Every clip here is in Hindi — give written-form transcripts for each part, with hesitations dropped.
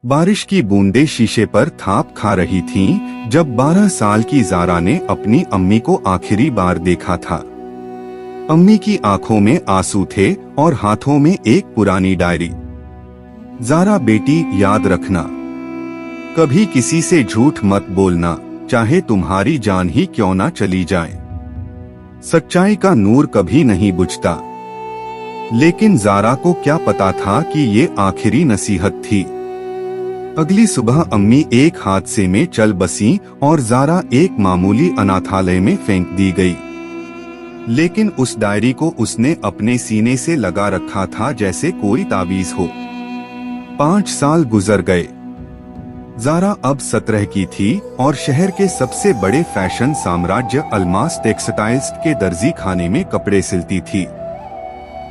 बारिश की बूंदें शीशे पर थाप खा रही थीं, जब 12 साल की ज़ारा ने अपनी अम्मी को आखिरी बार देखा था। अम्मी की आंखों में आंसू थे और हाथों में एक पुरानी डायरी। ज़ारा बेटी, याद रखना, कभी किसी से झूठ मत बोलना, चाहे तुम्हारी जान ही क्यों ना चली जाए। सच्चाई का नूर कभी नहीं बुझता। लेकिन ज़ारा को क्या पता था कि ये आखिरी नसीहत थी। अगली सुबह अम्मी एक हादसे में चल बसी और ज़ारा एक मामूली अनाथालय में फेंक दी गई। लेकिन उस डायरी को उसने अपने सीने से लगा रखा था जैसे कोई ताबीज हो। 5 साल गुजर गए। ज़ारा अब 17 की थी और शहर के सबसे बड़े फैशन साम्राज्य अल्मास टेक्सटाइल्स के दर्जी खाने में कपड़े सिलती थी।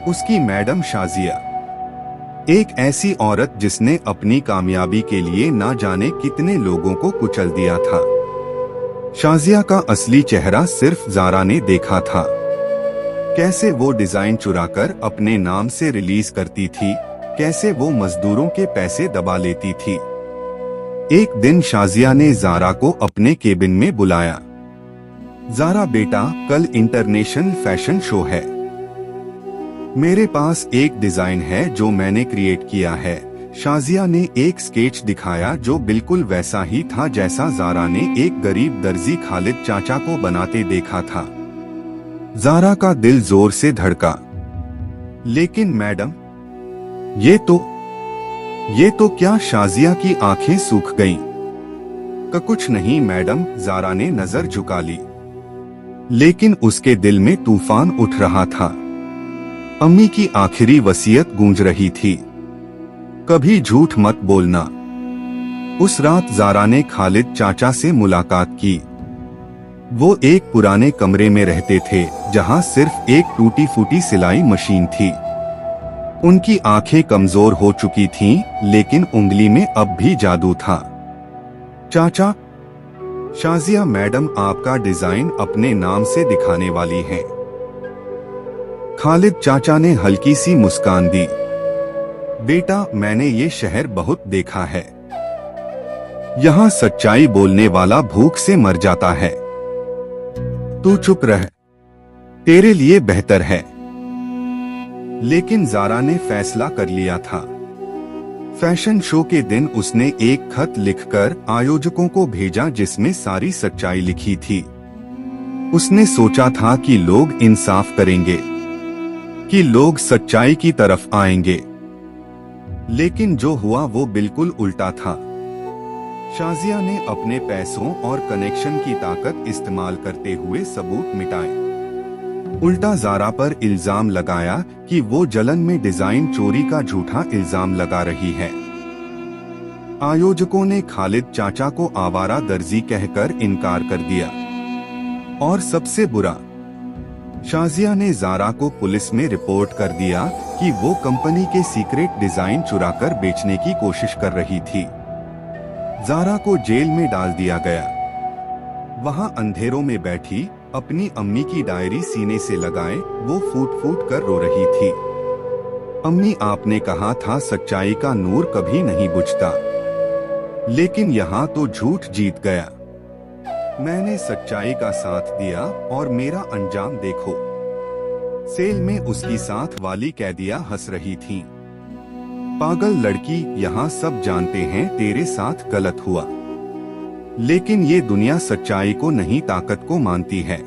उसकी मैडम शाजिया, एक ऐसी औरत जिसने अपनी कामयाबी के लिए ना जाने कितने लोगों को कुचल दिया था। शाजिया का असली चेहरा सिर्फ ज़ारा ने देखा था। कैसे वो डिजाइन चुराकर अपने नाम से रिलीज करती थी, कैसे वो मजदूरों के पैसे दबा लेती थी। एक दिन शाजिया ने ज़ारा को अपने केबिन में बुलाया। ज़ारा बेटा, कल इंटरनेशनल फैशन शो है। मेरे पास एक डिजाइन है जो मैंने क्रिएट किया है। शाजिया ने एक स्केच दिखाया जो बिल्कुल वैसा ही था जैसा ज़ारा ने एक गरीब दर्जी खालिद चाचा को बनाते देखा था। ज़ारा का दिल जोर से धड़का। लेकिन मैडम, ये तो क्या? शाजिया की आंखें सूख गईं। कुछ नहीं मैडम, ज़ारा ने नजर झुका ली। लेकिन उसके दिल में तूफान उठ रहा था। अम्मी की आखिरी वसीयत गूंज रही थी, कभी झूठ मत बोलना। उस रात ज़ारा ने खालिद चाचा से मुलाकात की। वो एक पुराने कमरे में रहते थे जहां सिर्फ एक टूटी फूटी सिलाई मशीन थी। उनकी आंखें कमजोर हो चुकी थीं, लेकिन उंगली में अब भी जादू था। चाचा, शाजिया मैडम आपका डिजाइन अपने नाम से दिखाने वाली हैं। खालिद चाचा ने हल्की सी मुस्कान दी। बेटा, मैंने ये शहर बहुत देखा है। यहाँ सच्चाई बोलने वाला भूख से मर जाता है। तू चुप रह, तेरे लिए बेहतर है। लेकिन ज़ारा ने फैसला कर लिया था। फैशन शो के दिन उसने एक खत लिखकर आयोजकों को भेजा जिसमें सारी सच्चाई लिखी थी। उसने सोचा था कि लोग इंसाफ करेंगे, कि लोग सच्चाई की तरफ आएंगे। लेकिन जो हुआ वो बिल्कुल उल्टा था। शाजिया ने अपने पैसों और कनेक्शन की ताकत इस्तेमाल करते हुए सबूत मिटाए। उल्टा ज़ारा पर इल्जाम लगाया कि वो जलन में डिजाइन चोरी का झूठा इल्जाम लगा रही है। आयोजकों ने खालिद चाचा को आवारा दर्जी कहकर इनकार कर दिया। और सबसे बुरा, शाजिया ने ज़ारा को पुलिस में रिपोर्ट कर दिया कि वो कंपनी के सीक्रेट डिजाइन चुराकर बेचने की कोशिश कर रही थी। ज़ारा को जेल में डाल दिया गया। वहां अंधेरों में बैठी अपनी अम्मी की डायरी सीने से लगाए वो फूट फूट कर रो रही थी। अम्मी, आपने कहा था सच्चाई का नूर कभी नहीं बुझता, लेकिन यहाँ तो झूठ जीत गया। मैंने सच्चाई का साथ दिया और मेरा अंजाम देखो। सेल में उसकी साथ वाली कैदियां हंस रही थीं। पागल लड़की, यहाँ सब जानते हैं तेरे साथ गलत हुआ। लेकिन ये दुनिया सच्चाई को नहीं, ताकत को मानती है।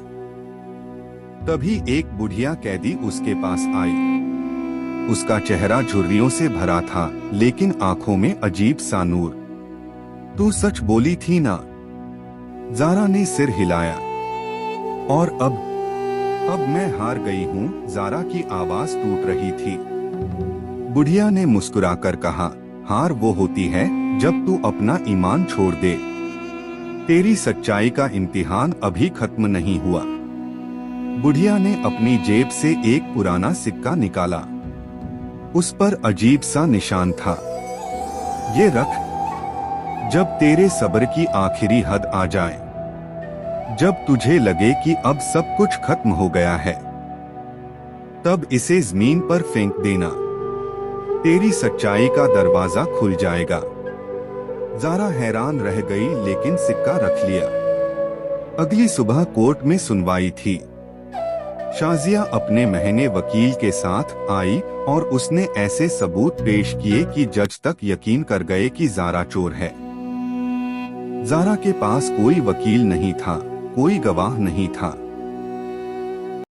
तभी एक बुढ़िया कैदी उसके पास आई। उसका चेहरा झुर्रियों से भरा था, लेकिन आंखों में अजीब सा नूर। तू सच बोली थी ना? ज़ारा ने सिर हिलाया। और अब मैं हार गई हूँ, ज़ारा की आवाज टूट रही थी। बुढ़िया ने मुस्कुराकर कहा, हार वो होती है जब तू अपना ईमान छोड़ दे। तेरी सच्चाई का इम्तिहान अभी खत्म नहीं हुआ। बुढ़िया ने अपनी जेब से एक पुराना सिक्का निकाला। उस पर अजीब सा निशान था। ये रख, जब तेरे सब्र की आखिरी हद आ जाए, जब तुझे लगे कि अब सब कुछ खत्म हो गया है, तब इसे जमीन पर फेंक देना। तेरी सच्चाई का दरवाजा खुल जाएगा। जारा हैरान रह गई लेकिन सिक्का रख लिया। अगली सुबह कोर्ट में सुनवाई थी। शाजिया अपने महंगे वकील के साथ आई और उसने ऐसे सबूत पेश किए कि जज तक यकीन कर गए कि जारा चोर है। जारा के पास कोई वकील नहीं था, कोई गवाह नहीं था।